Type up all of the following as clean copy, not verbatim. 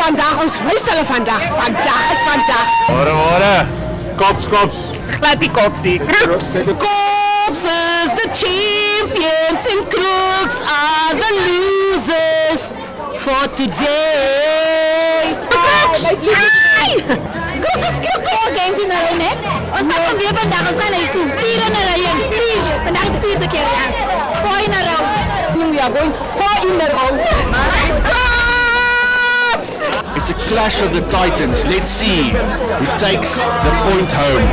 vandag, ons wys hulle vandag. Vandag is vandag. Ore. Kops. Glad die kopsie. Crooks is the champions and Crooks are the losers for today. Crooks! Crooks games in hulle, né? Ons gaan hom weer vandag, ons gaan huis toe. 4 in 'n ry. 4. Vandag is die 4de keer, ja. 4 in 'n row. We are going 4 in a row. Crooks! It's a clash of the titans. Let's see who takes the point home.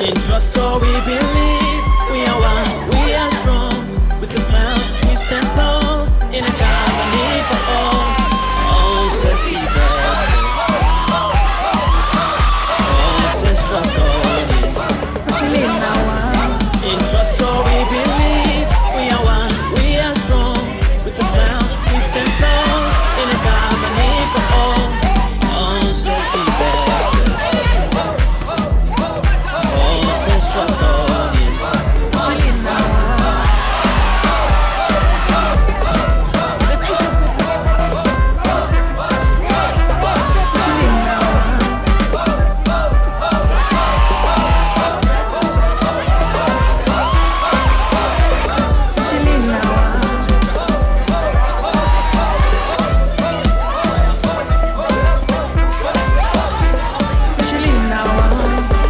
In Trustco we believe, we are one, we are strong. With a smile we stand tall, in a company for all. All says the best. All says Trustconians. In Trustco we believe, we are one, we are strong. With a smile we stand tall, in a company for all. All says the best. All says Trustconians.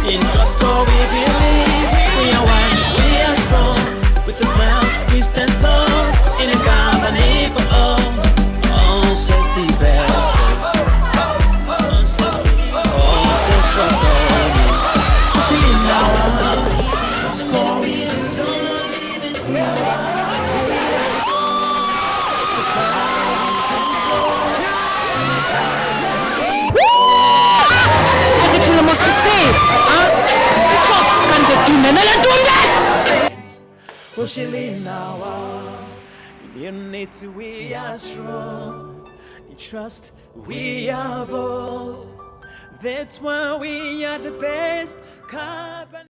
In Trustco we believe, we are one, we are strong. With a smile we stand tall, in a company for all. All says the best. All says Trustconians. Ek het julle mos gesê, die Crooks kan dit doen en hulle doen dit! We are strong. In trust, we are bold. That's why we are the best.